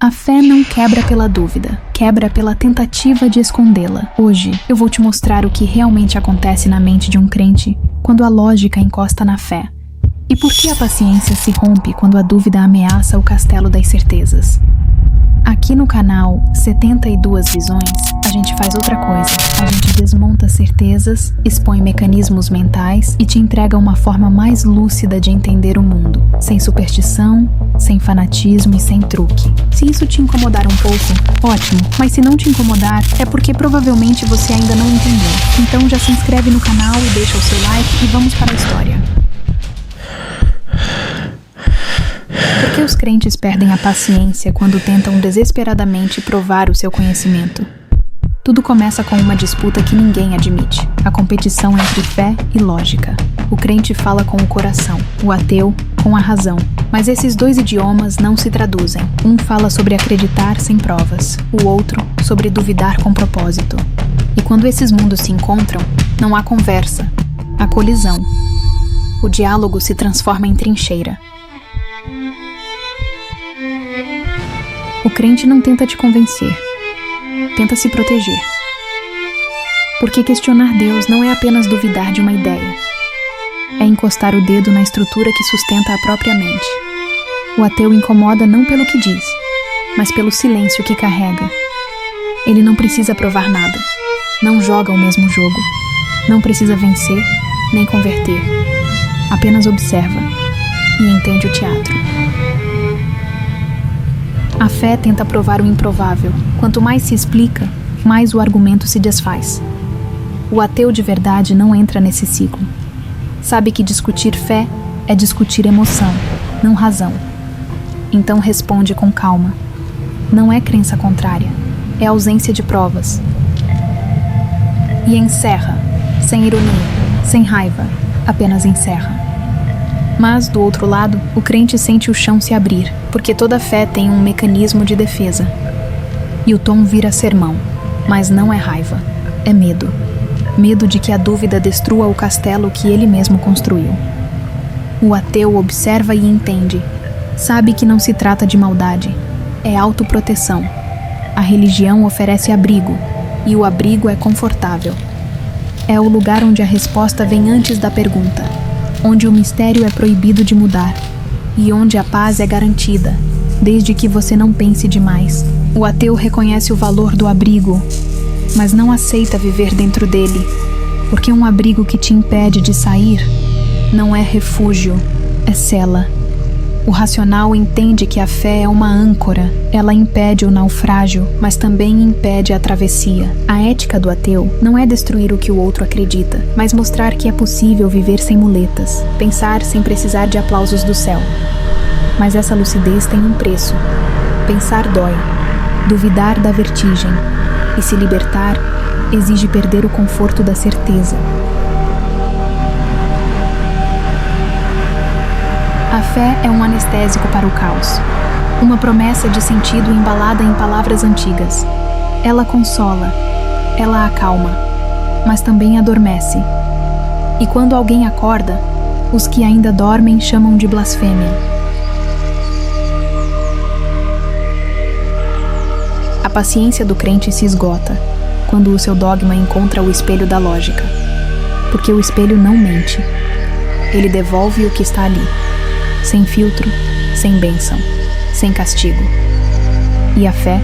A fé não quebra pela dúvida, quebra pela tentativa de escondê-la. Hoje, eu vou te mostrar o que realmente acontece na mente de um crente quando a lógica encosta na fé. E por que a paciência se rompe quando a dúvida ameaça o castelo das certezas. Aqui no canal 72 Visões, a gente faz outra coisa. A gente desmonta certezas, expõe mecanismos mentais e te entrega uma forma mais lúcida de entender o mundo. Sem superstição, sem fanatismo e sem truque. Se isso te incomodar um pouco, ótimo. Mas se não te incomodar, é porque provavelmente você ainda não entendeu. Então já se inscreve no canal e deixa o seu like e vamos para a história. Por que os crentes perdem a paciência quando tentam desesperadamente provar o seu conhecimento? Tudo começa com uma disputa que ninguém admite, a competição entre fé e lógica. O crente fala com o coração, o ateu com a razão. Mas esses dois idiomas não se traduzem. Um fala sobre acreditar sem provas, o outro sobre duvidar com propósito. E quando esses mundos se encontram, não há conversa, há colisão. O diálogo se transforma em trincheira. O crente não tenta te convencer, tenta se proteger. Porque questionar Deus não é apenas duvidar de uma ideia. É encostar o dedo na estrutura que sustenta a própria mente. O ateu incomoda não pelo que diz, mas pelo silêncio que carrega. Ele não precisa provar nada, não joga o mesmo jogo, não precisa vencer, nem converter. Apenas observa e entende o teatro. A fé tenta provar o improvável. Quanto mais se explica, mais o argumento se desfaz. O ateu de verdade não entra nesse ciclo. Sabe que discutir fé é discutir emoção, não razão. Então responde com calma. Não é crença contrária, é ausência de provas. E encerra, sem ironia, sem raiva, apenas encerra. Mas, do outro lado, o crente sente o chão se abrir, porque toda fé tem um mecanismo de defesa. E o tom vira sermão, mas não é raiva, é medo. Medo de que a dúvida destrua o castelo que ele mesmo construiu. O ateu observa e entende. Sabe que não se trata de maldade, é autoproteção. A religião oferece abrigo, e o abrigo é confortável. É o lugar onde a resposta vem antes da pergunta. Onde o mistério é proibido de mudar, e onde a paz é garantida, desde que você não pense demais. O ateu reconhece o valor do abrigo, mas não aceita viver dentro dele, porque um abrigo que te impede de sair não é refúgio, é cela. O racional entende que a fé é uma âncora, ela impede o naufrágio, mas também impede a travessia. A ética do ateu não é destruir o que o outro acredita, mas mostrar que é possível viver sem muletas, pensar sem precisar de aplausos do céu. Mas essa lucidez tem um preço. Pensar dói, duvidar dá vertigem, e se libertar exige perder o conforto da certeza. A fé é um anestésico para o caos, uma promessa de sentido embalada em palavras antigas. Ela consola, ela acalma, mas também adormece. E quando alguém acorda, os que ainda dormem chamam de blasfêmia. A paciência do crente se esgota quando o seu dogma encontra o espelho da lógica, porque o espelho não mente. Ele devolve o que está ali. Sem filtro, sem bênção, sem castigo. E a fé,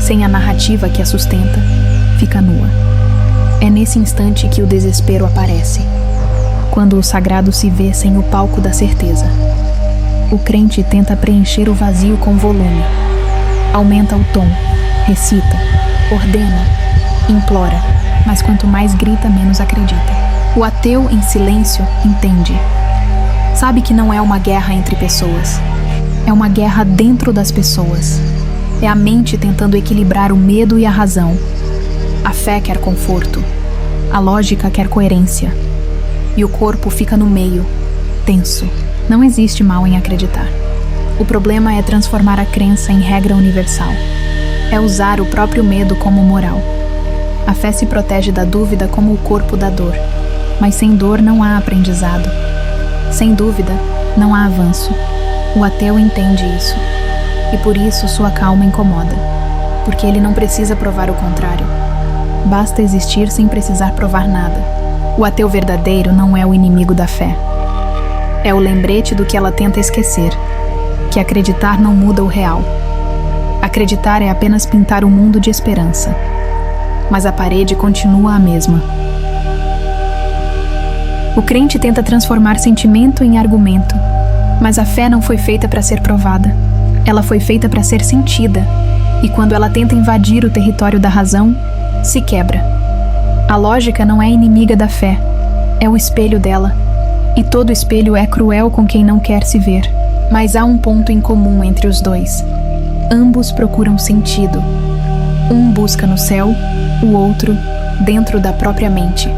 sem a narrativa que a sustenta, fica nua. É nesse instante que o desespero aparece, quando o sagrado se vê sem o palco da certeza. O crente tenta preencher o vazio com volume. Aumenta o tom, recita, ordena, implora, mas quanto mais grita, menos acredita. O ateu, em silêncio, entende. Sabe que não é uma guerra entre pessoas. É uma guerra dentro das pessoas. É a mente tentando equilibrar o medo e a razão. A fé quer conforto. A lógica quer coerência. E o corpo fica no meio, tenso. Não existe mal em acreditar. O problema é transformar a crença em regra universal. É usar o próprio medo como moral. A fé se protege da dúvida como o corpo da dor. Mas sem dor não há aprendizado. Sem dúvida, não há avanço. O ateu entende isso. e por isso sua calma incomoda, porque ele não precisa provar o contrário. Basta existir sem precisar provar nada. O ateu verdadeiro não é o inimigo da fé. É o lembrete do que ela tenta esquecer, que acreditar não muda o real. Acreditar é apenas pintar o mundo de esperança, mas a parede continua a mesma. O crente tenta transformar sentimento em argumento, mas a fé não foi feita para ser provada. Ela foi feita para ser sentida, e quando ela tenta invadir o território da razão, se quebra. A lógica não é inimiga da fé, é o espelho dela, e todo espelho é cruel com quem não quer se ver. Mas há um ponto em comum entre os dois. Ambos procuram sentido. Um busca no céu, o outro dentro da própria mente.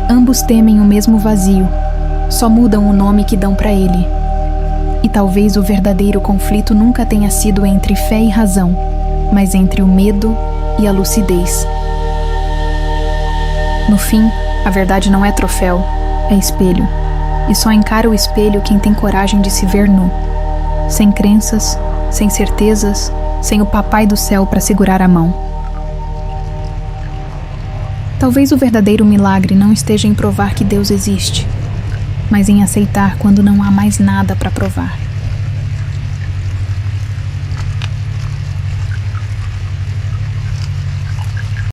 Ambos temem o mesmo vazio, só mudam o nome que dão para ele. E talvez o verdadeiro conflito nunca tenha sido entre fé e razão, mas entre o medo e a lucidez. No fim, a verdade não é troféu, é espelho. E só encara o espelho quem tem coragem de se ver nu. Sem crenças, sem certezas, sem o papai do céu para segurar a mão. Talvez o verdadeiro milagre não esteja em provar que Deus existe, mas em aceitar quando não há mais nada para provar.